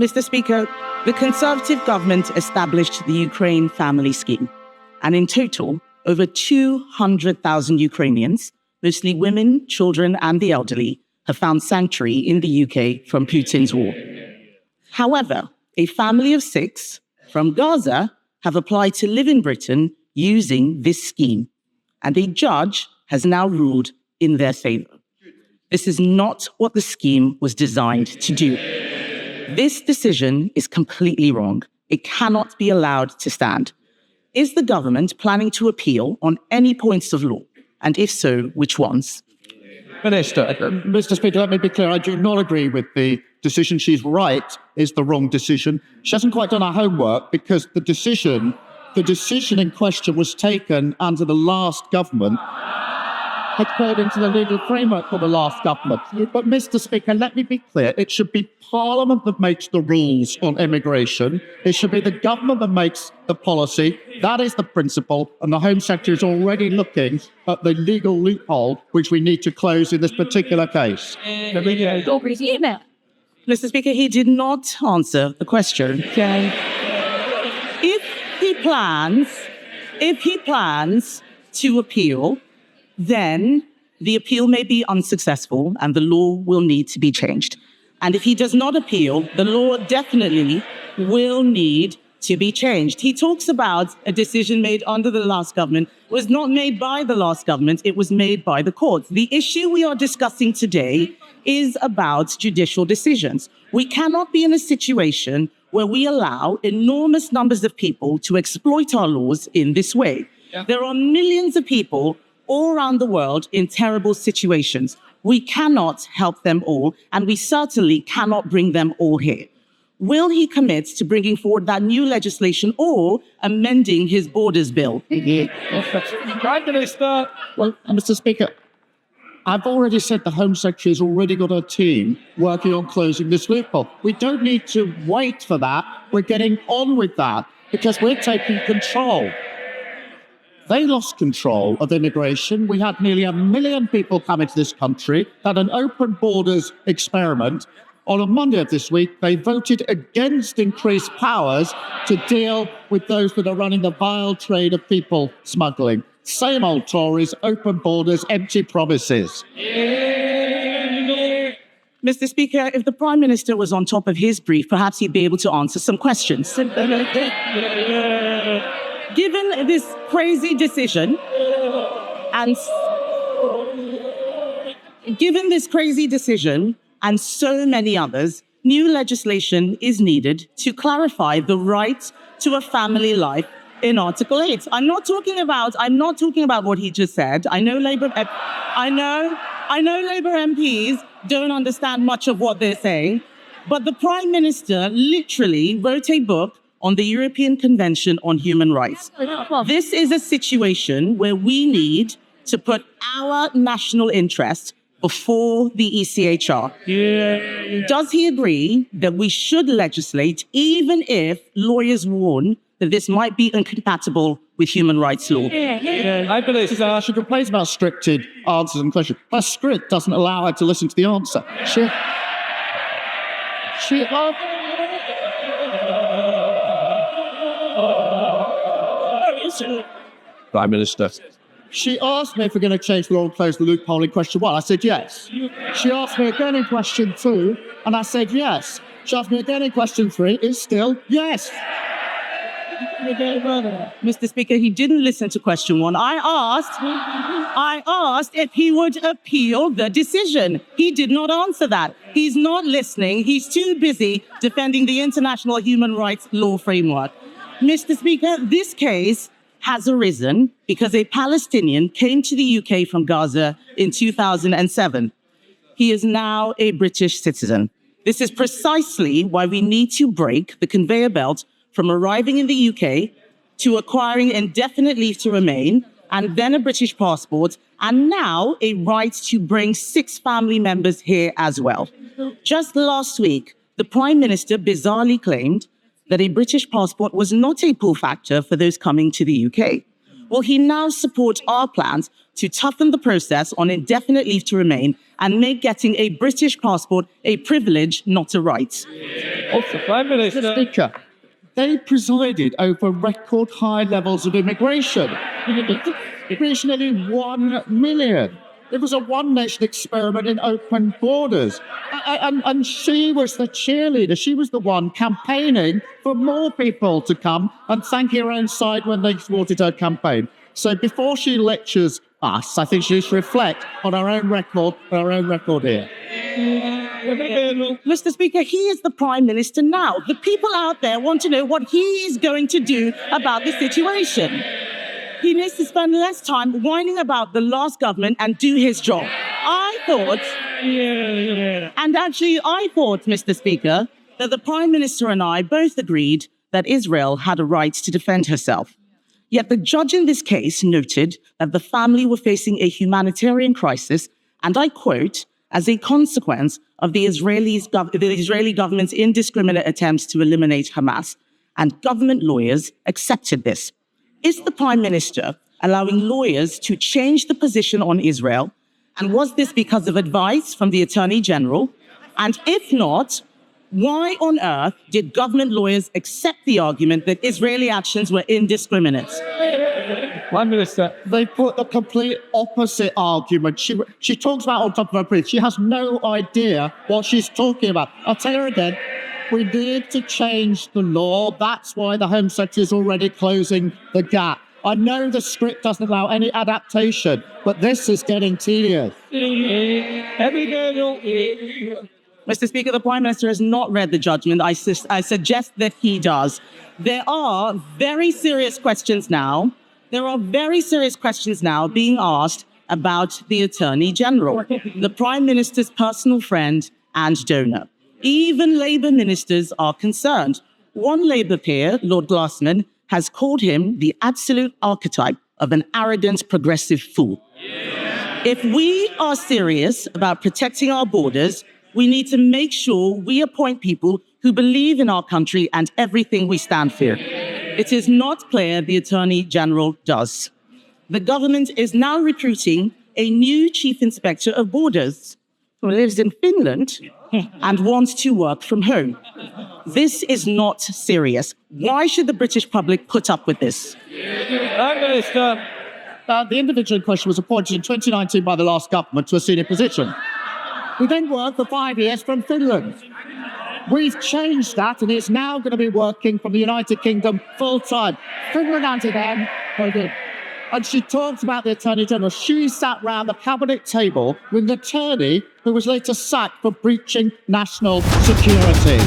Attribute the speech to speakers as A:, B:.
A: Mr. Speaker, the Conservative government established the Ukraine Family Scheme, and in total, over 200,000 Ukrainians, mostly women, children, and the elderly, have found sanctuary in the UK from Putin's war. However, a family of 6 from Gaza have applied to live in Britain using this scheme, and a judge has now ruled in their favor. This is not what the scheme was designed to do. This decision is completely wrong. It cannot be allowed to stand. Is the government planning to appeal on any points of law? And if so, which ones?
B: Minister, Mr. Speaker, let me be clear. I do not agree with the decision. She's right, is the wrong decision. She hasn't quite done her homework because the decision in question was taken under the last government, according to the legal framework for the last government. But, Mr. Speaker, let me be clear. It should be Parliament that makes the rules on immigration. It should be the government that makes the policy. That is the principle, and the Home Secretary is already looking at the legal loophole which we need to close in this particular case.
A: Mr. Speaker, he did not answer the question. If he plans to appeal, then the appeal may be unsuccessful and the law will need to be changed. And if he does not appeal, the law definitely will need to be changed. He talks about a decision made under the last government. It was not made by the last government, it was made by the courts. The issue we are discussing today is about judicial decisions. We cannot be in a situation where we allow enormous numbers of people to exploit our laws in this way. Yeah. There are millions of people all around the world in terrible situations. We cannot help them all, and we certainly cannot bring them all here. Will he commit to bringing forward that new legislation or amending his borders bill?
B: Prime Minister. Well, Mr. Speaker, I've already said the Home Secretary has already got a team working on closing this loophole. We don't need to wait for that. We're getting on with that because we're taking control. They lost control of immigration. We had nearly 1 million people come into this country, had an open borders experiment. On a Monday of this week, they voted against increased powers to deal with those that are running the vile trade of people smuggling. Same old Tories, open borders, empty promises.
A: Mr. Speaker, if the Prime Minister was on top of his brief, perhaps he'd be able to answer some questions. Given this crazy decision, and so many others, new legislation is needed to clarify the right to a family life in Article 8. I'm not talking about what he just said. I know Labour MPs don't understand much of what they're saying, but the Prime Minister literally wrote a book on the European Convention on Human Rights. This is a situation where we need to put our national interest before the ECHR. Yeah. Does he agree that we should legislate even if lawyers warn that this might be incompatible with human rights law?
B: I believe she complains about scripted answers and questions. Her script doesn't allow her to listen to the answer. Prime Minister. She asked me if we're going to change the law and close the loophole in question 1. I said yes. She asked me again in question 2, and I said yes. She asked me again in question 3. It's still yes.
A: Mr. Speaker, he didn't listen to question 1. I asked if he would appeal the decision. He did not answer that. He's not listening. He's too busy defending the international human rights law framework. Mr. Speaker, this case has arisen because a Palestinian came to the UK from Gaza in 2007. He is now a British citizen. This is precisely why we need to break the conveyor belt from arriving in the UK to acquiring indefinite leave to remain and then a British passport, and now a right to bring 6 family members here as well. Just last week, the Prime Minister bizarrely claimed that a British passport was not a pull factor for those coming to the UK. will he now support our plans to toughen the process on indefinite leave to remain and make getting a British passport a privilege, not a right?
B: Mr. Speaker, they presided over record high levels of immigration. It reached nearly 1 million. It was a one-nation experiment in open borders. And she was the cheerleader. She was the one campaigning for more people to come and thanking her own side when they thwarted her campaign. So before she lectures us, I think she should reflect on her own record here.
A: Mr. Speaker, he is the Prime Minister now. The people out there want to know what he is going to do about the situation. He needs to spend less time whining about the last government and do his job. I thought, Mr. Speaker, that the Prime Minister and I both agreed that Israel had a right to defend herself. Yet the judge in this case noted that the family were facing a humanitarian crisis, and I quote, as a consequence of the Israeli government's indiscriminate attempts to eliminate Hamas, and government lawyers accepted this. Is the Prime Minister allowing lawyers to change the position on Israel? And was this because of advice from the Attorney General? And if not, why on earth did government lawyers accept the argument that Israeli actions were indiscriminate?
B: Prime Minister, they put the complete opposite argument. She talks about on top of her brief. She has no idea what she's talking about. I'll tell her again. We need to change the law. That's why the Home Secretary is already closing the gap. I know the script doesn't allow any adaptation, but this is getting tedious.
A: Mr. Speaker, the Prime Minister has not read the judgment. I suggest that he does. There are very serious questions now. There are very serious questions now being asked about the Attorney General, the Prime Minister's personal friend and donor. Even Labour ministers are concerned. One Labour peer, Lord Glassman, has called him the absolute archetype of an arrogant progressive fool. If we are serious about protecting our borders, we need to make sure we appoint people who believe in our country and everything we stand for. It is not clear the Attorney General does. The government is now recruiting a new Chief Inspector of Borders who lives in Finland and wants to work from home. This is not serious. Why should the British public put up with this?
B: The individual in question was appointed in 2019 by the last government to a senior position. He then worked for 5 years from Finland. We've changed that, and he's now going to be working from the United Kingdom full-time. Finland anti-them. And she talks about the Attorney General. She sat round the cabinet table with an attorney who was later sacked for breaching national security.